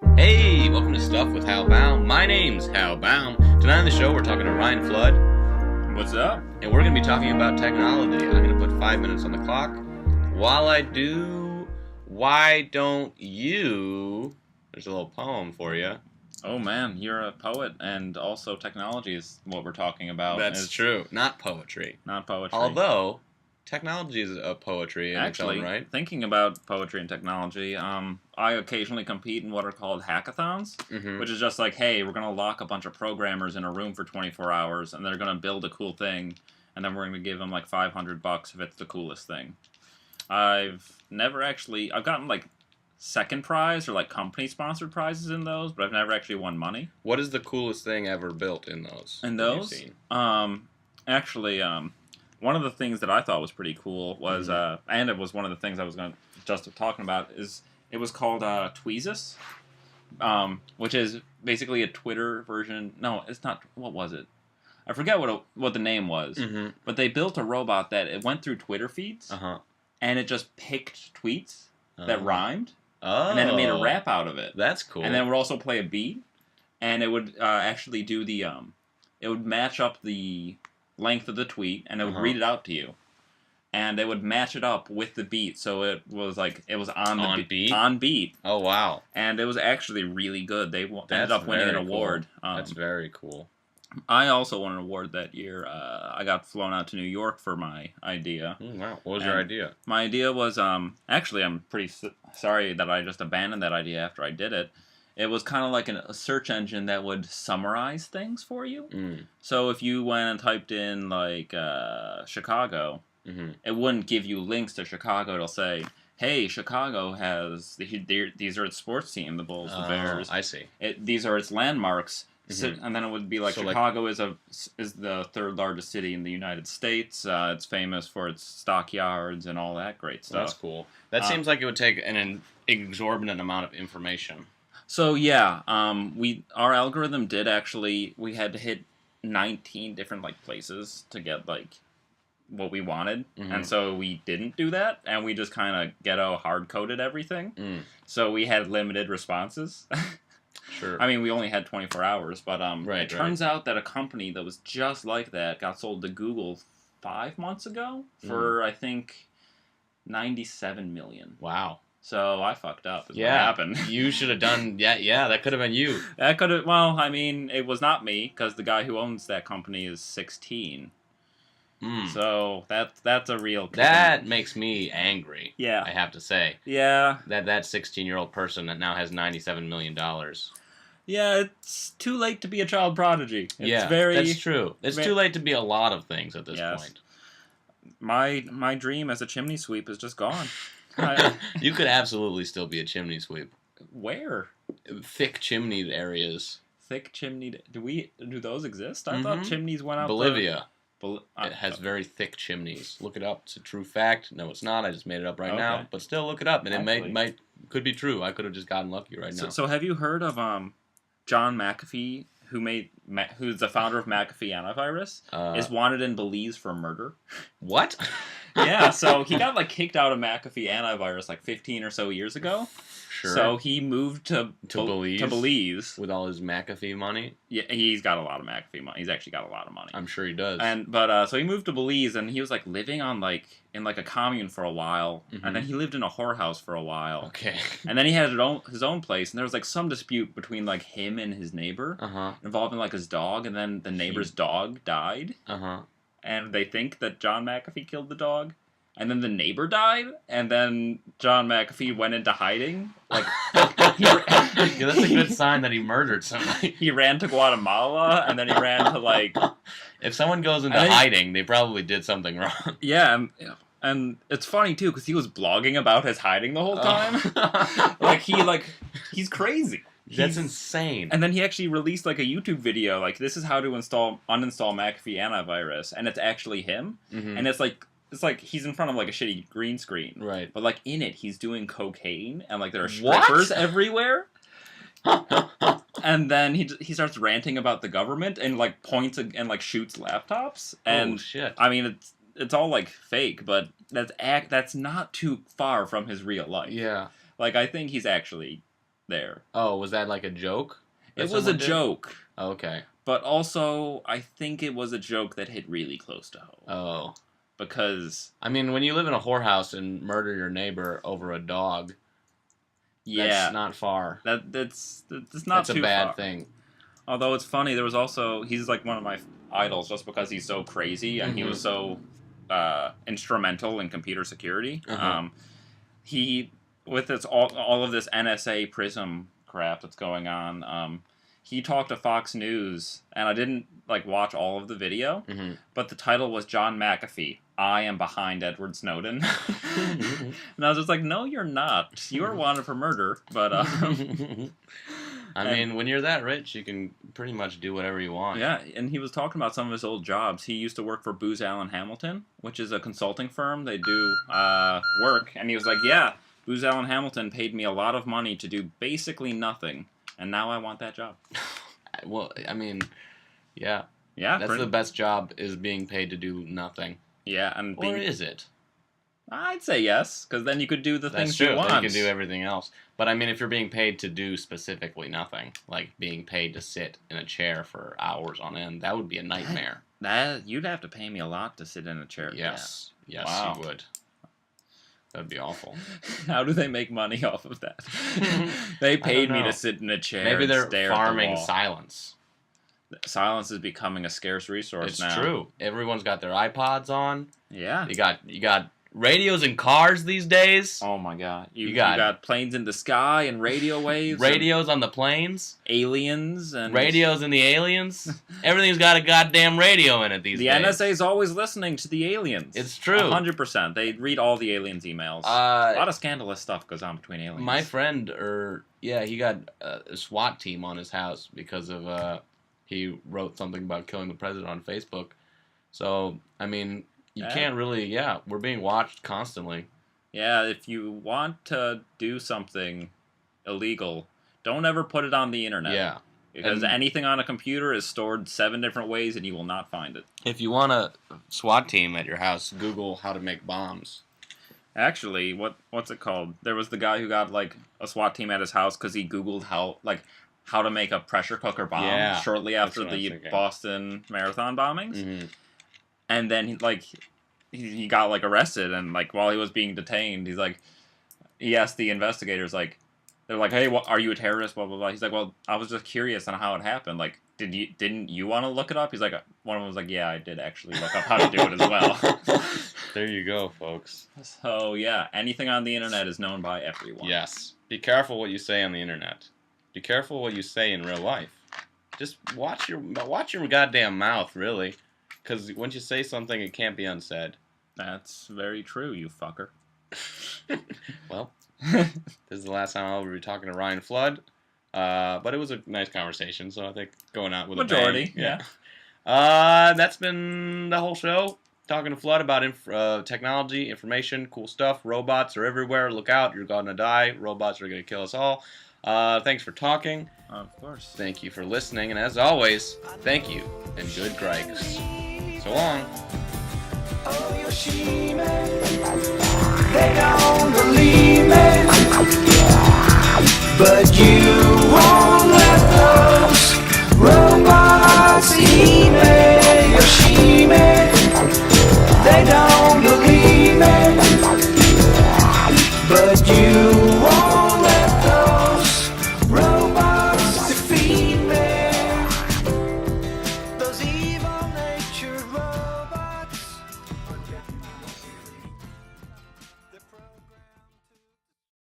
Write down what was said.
Hey, welcome to Stuff with Hal Baum. My name's Hal Baum. Tonight on the show, we're talking to Ryan Flood. What's up? And we're going to be talking about technology. I'm going to put 5 minutes on the clock. While I do, why don't you... There's a little poem for you. Oh man, you're a poet, and also technology is what we're talking about. That's true. Not poetry. Not poetry. Although, technology is a poetry in its own right. Thinking about poetry and technology, I occasionally compete in what are called hackathons, which is just like, hey, we're going to lock a bunch of programmers in a room for 24 hours, and they're going to build a cool thing, and then we're going to give them like $500 if it's the coolest thing. I've gotten like second prize or like company sponsored prizes in those, but I've never actually won money. What is the coolest thing ever built in those? In those? Actually, one of the things that I thought was pretty cool was, and it was one of the things I was going to just talking about, is it was called Tweezus, which is basically a Twitter version. No, it's not. What was it? I forget what the name was. But they built a robot that it went through Twitter feeds, and it just picked tweets that rhymed. And then it made a rap out of it. That's cool. And then it would also play a beat, and it would actually do the it would match up the length of the tweet, and it would read it out to you, and it would match it up with the beat, so it was on beat. On beat. Oh wow! And it was actually really good. They ended up winning an award. Cool. That's very cool. I also won an award that year. I got flown out to New York for my idea. Wow. What was your idea? My idea was, actually, I'm pretty sorry that I just abandoned that idea after I did it. It was kind of like a search engine that would summarize things for you. So if you went and typed in, like, Chicago, it wouldn't give you links to Chicago. It'll say, hey, Chicago has, these are its sports team, the Bulls, the Bears. I see. These are its landmarks. And then it would be like, so Chicago is the third largest city in the United States. It's famous for its stockyards and all that great stuff. That's cool. That seems like it would take an exorbitant amount of information. So yeah, our algorithm did actually, we had to hit 19 different like places to get like what we wanted, and so we didn't do that, and we just kind of ghetto hard coded everything. So we had limited responses. Sure. I mean, we only had 24 hours, but it turns out that a company that was just like that got sold to Google 5 months ago for, I think, $97 million. Wow. So I fucked up. What happened. You should have done, that could have been you. That could have, well, I mean, it was not me, because the guy who owns that company is 16. So that's a real... That makes me angry. Yeah. I have to say. Yeah. That 16-year-old person that now has $97 million. Yeah, it's too late to be a child prodigy. It's that's true. It's too late to be a lot of things at this point. My dream as a chimney sweep is just gone. You could absolutely still be a chimney sweep. Where? Thick chimneyed areas. Thick chimneyed... Do those exist? I thought chimneys went out... Bolivia. It has very thick chimneys. Look it up. It's a true fact. No, it's not. I just made it up right now. But still, look it up, and it could be true. I could have just gotten lucky right now. So have you heard of John McAfee, who's the founder of McAfee Antivirus, is wanted in Belize for murder? What? Yeah. So he got like kicked out of McAfee Antivirus like 15 or so years ago. Sure. So he moved to Belize with all his McAfee money. Yeah, he's got a lot of McAfee money. He's actually got a lot of money. I'm sure he does. So he moved to Belize, and he was like living on in a commune for a while, and then he lived in a whorehouse for a while. Okay. And then he had his own place, and there was like some dispute between like him and his neighbor involving like his dog, and then the neighbor's dog died. And they think that John McAfee killed the dog. And then the neighbor died, and then John McAfee went into hiding. Like, that's a good sign that he murdered somebody. He ran to Guatemala, and then he ran to like... If someone goes into hiding, they probably did something wrong. Yeah, and it's funny, too, because he was blogging about his hiding the whole time. He's crazy. That's insane. And then he actually released like a YouTube video, like, this is how to uninstall McAfee Antivirus, and it's actually him. And it's like he's in front of like a shitty green screen. Right. But like in it, he's doing cocaine, and like there are strippers everywhere. And then he starts ranting about the government and like points and like shoots laptops. And oh shit! I mean, it's all like fake, but that's not too far from his real life. Yeah. Like I think he's actually there. Oh, was that like a joke? It was a joke. Okay. But also, I think it was a joke that hit really close to home. Oh. Because... I mean, when you live in a whorehouse and murder your neighbor over a dog, that's not far. That's not that's too far. That's a bad thing. Although it's funny, there was also... He's like one of my idols just because he's so crazy and he was so instrumental in computer security. He... With all of this NSA PRISM crap that's going on... he talked to Fox News, and I didn't watch all of the video, but the title was John McAfee, I am behind Edward Snowden. And I was just like, no, you're not. You are wanted for murder, but... I mean, when you're that rich, you can pretty much do whatever you want. Yeah, and he was talking about some of his old jobs. He used to work for Booz Allen Hamilton, which is a consulting firm. They do work, and he was like, yeah, Booz Allen Hamilton paid me a lot of money to do basically nothing. And now I want that job. Well, I mean, yeah. Yeah. That's the best job, is being paid to do nothing. Yeah. Or is it? I'd say yes, because then you could do the things true. you want. Then you could do everything else. But I mean, if you're being paid to do specifically nothing, like being paid to sit in a chair for hours on end, that would be a nightmare. You'd have to pay me a lot to sit in a chair. Yes. Yeah. Yes, wow. You would. That'd be awful. How do they make money off of that? They paid me to sit in a chair. Maybe they're and stare farming at the wall. silence. Silence is becoming a scarce resource now. It's true. Everyone's got their iPods on. Yeah. You got radios in cars these days. Oh my god. You got planes in the sky and radio waves. Radios on the planes. Aliens and... Radios in the aliens. Everything's got a goddamn radio in it these days. The NSA's always listening to the aliens. It's true. 100%. They read all the aliens' emails. A lot of scandalous stuff goes on between aliens. My friend, he got a SWAT team on his house because of, he wrote something about killing the president on Facebook. So, I mean... You can't really, we're being watched constantly. Yeah, if you want to do something illegal, don't ever put it on the internet. Yeah. Because anything on a computer is stored 7 different ways and you will not find it. If you want a SWAT team at your house, Google how to make bombs. Actually, what's it called? There was the guy who got, a SWAT team at his house because he Googled how to make a pressure cooker bomb shortly after the Boston Marathon bombings. Mm-hmm. And then he got arrested, and while he was being detained, he asked the investigators they're like, hey, are you a terrorist? Blah blah blah. He's like, well, I was just curious on how it happened. Didn't you want to look it up? He's like, one of them was like, yeah, I did actually look up how to do it as well. There you go, folks. So yeah, anything on the internet is known by everyone. Yes. Be careful what you say on the internet. Be careful what you say in real life. Just watch your goddamn mouth, really. Because once you say something, it can't be unsaid. That's very true, you fucker. Well, this is the last time I'll be talking to Ryan Flood. But it was a nice conversation, so I think going out with majority, a bang. Yeah. That's been the whole show. Talking to Flood about technology, information, cool stuff. Robots are everywhere. Look out, you're gonna die. Robots are gonna kill us all. Thanks for talking. Of course. Thank you for listening, and as always, thank you, and good grikes. So long. Oh, they don't believe